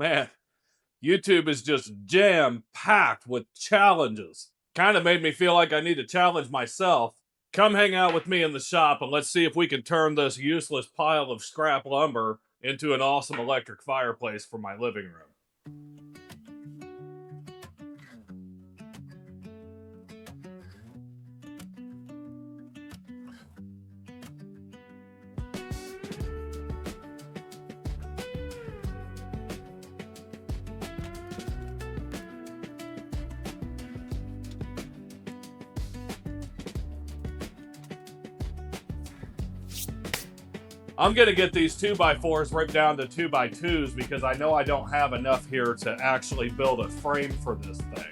Man, YouTube is just jam packed with challenges. Kind of made me feel like I need to challenge myself. Come hang out with me in the shop and let's see if we can turn this useless pile of scrap lumber into an awesome electric fireplace for my living room. I'm gonna get these 2x4s ripped down to 2x2s because I know I don't have enough here to actually build a frame for this thing.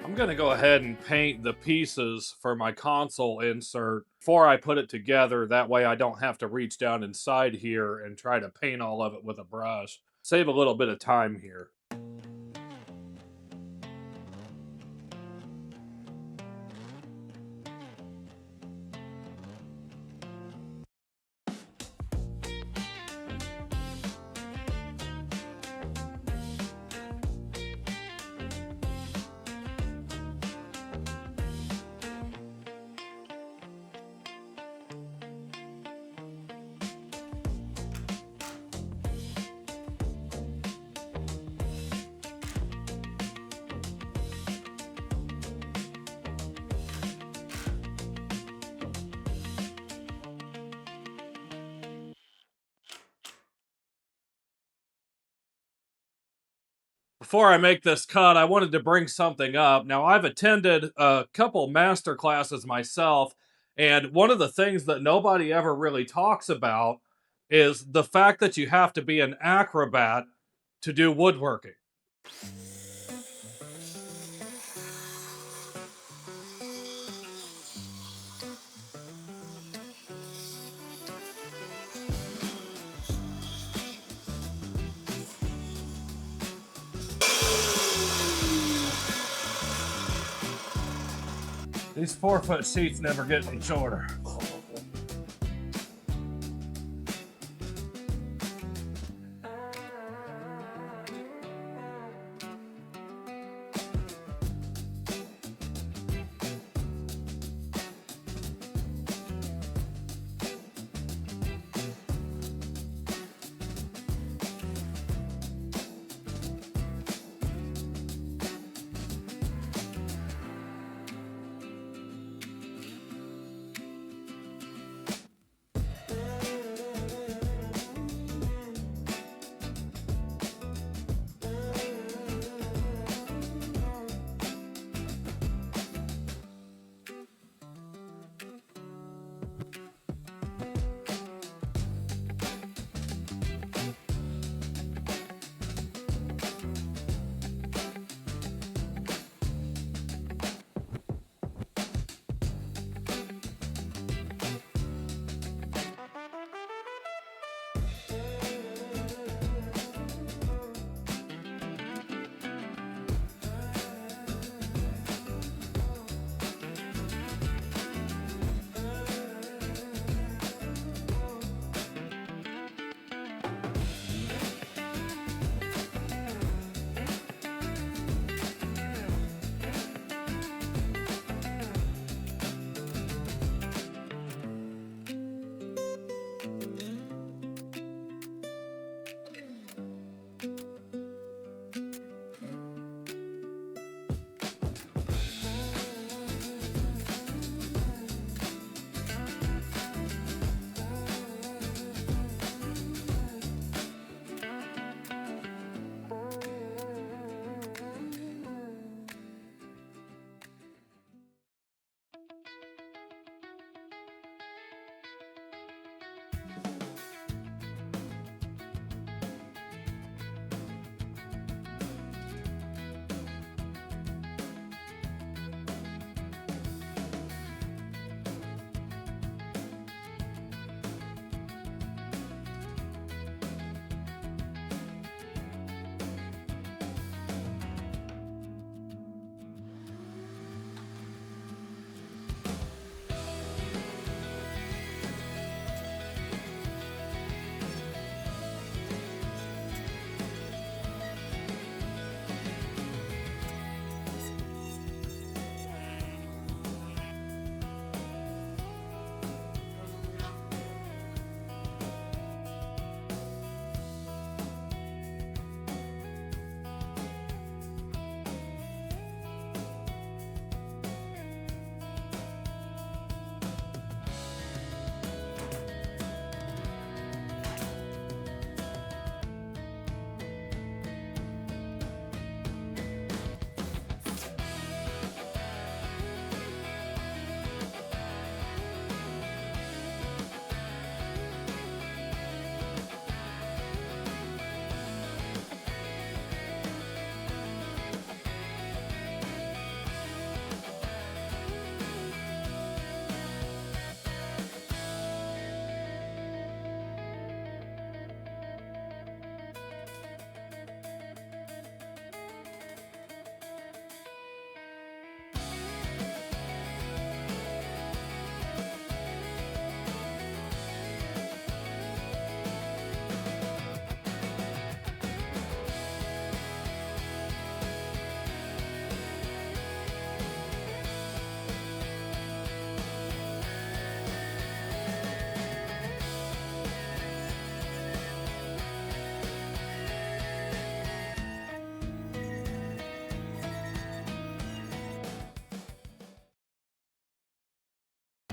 I'm gonna go ahead and paint the pieces for my console insert before I put it together. That way I don't have to reach down inside here and try to paint all of it with a brush. Save a little bit of time here. Before I make this cut, I wanted to bring something up. Now, I've attended a couple master classes myself, and one of the things that nobody ever really talks about is the fact that you have to be an acrobat to do woodworking. These 4-foot sheets never get any shorter.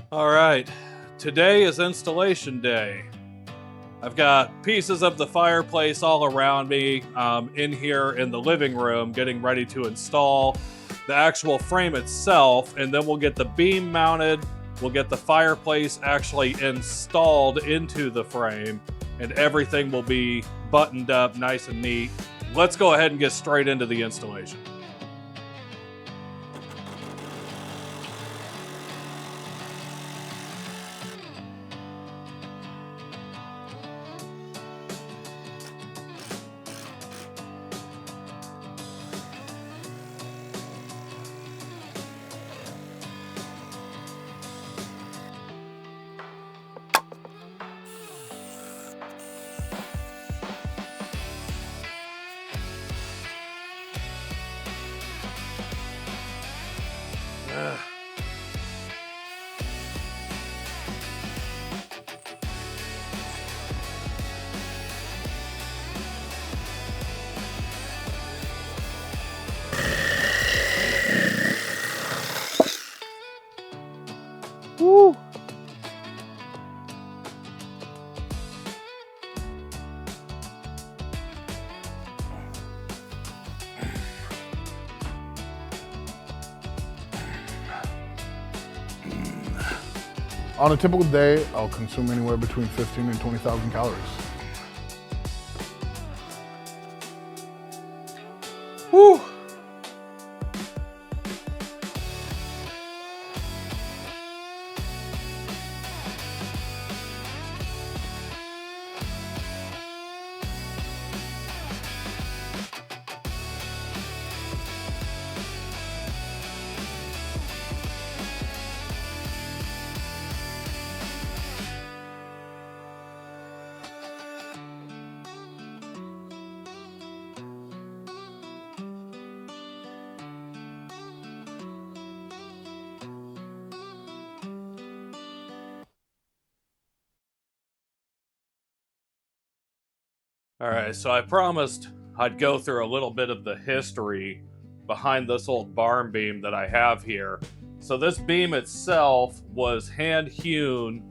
All right, today is installation day. I've got pieces of the fireplace all around me, in here in the living room, getting ready to install the actual frame itself, and then we'll get the beam mounted, we'll get the fireplace actually installed into the frame, and everything will be buttoned up nice and neat. Let's go ahead and get straight into the installation. Woo! On a typical day, I'll consume anywhere between 15 and 20,000 calories. Woo! All right, so I promised I'd go through a little bit of the history behind this old barn beam that I have here. So this beam itself was hand hewn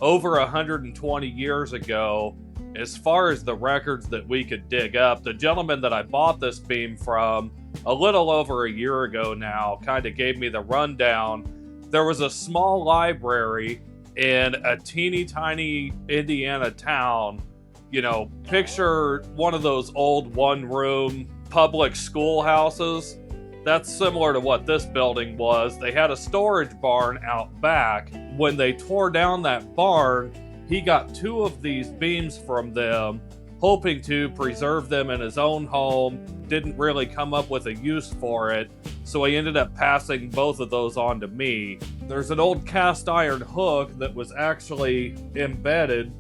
over 120 years ago, as far as the records that we could dig up. The gentleman that I bought this beam from a little over a year ago now kind of gave me the rundown. There was a small library in a teeny tiny Indiana town. You know, picture one of those old one-room public schoolhouses. That's similar to what this building was. They had a storage barn out back. When they tore down that barn, he got 2 of these beams from them, hoping to preserve them in his own home. Didn't really come up with a use for it, so he ended up passing both of those on to me. There's an old cast iron hook that was actually embedded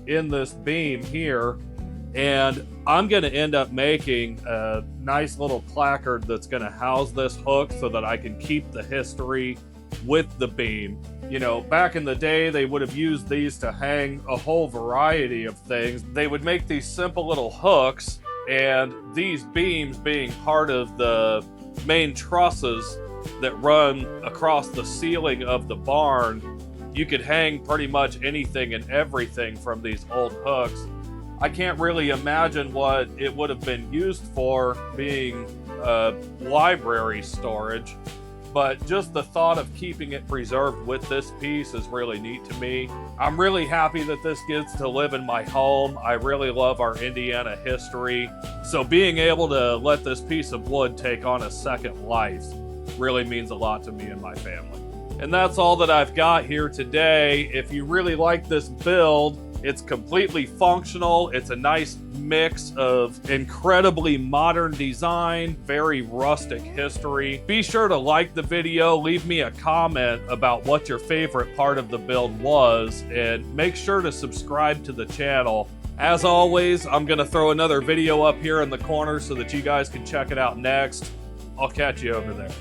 in this beam here, and I'm going to end up making a nice little placard that's going to house this hook so that I can keep the history with the beam. You know, back in the day, they would have used these to hang a whole variety of things. They would make these simple little hooks, and these beams being part of the main trusses that run across the ceiling of the barn, you could hang pretty much anything and everything from these old hooks. I can't really imagine what it would have been used for, being library storage, but just the thought of keeping it preserved with this piece is really neat to me. I'm really happy that this gets to live in my home. I really love our Indiana history, so being able to let this piece of wood take on a second life really means a lot to me and my family. And that's all that I've got here today. If you really like this build, it's completely functional. It's a nice mix of incredibly modern design, very rustic history. Be sure to like the video, leave me a comment about what your favorite part of the build was, and make sure to subscribe to the channel. As always, I'm gonna throw another video up here in the corner so that you guys can check it out next. I'll catch you over there.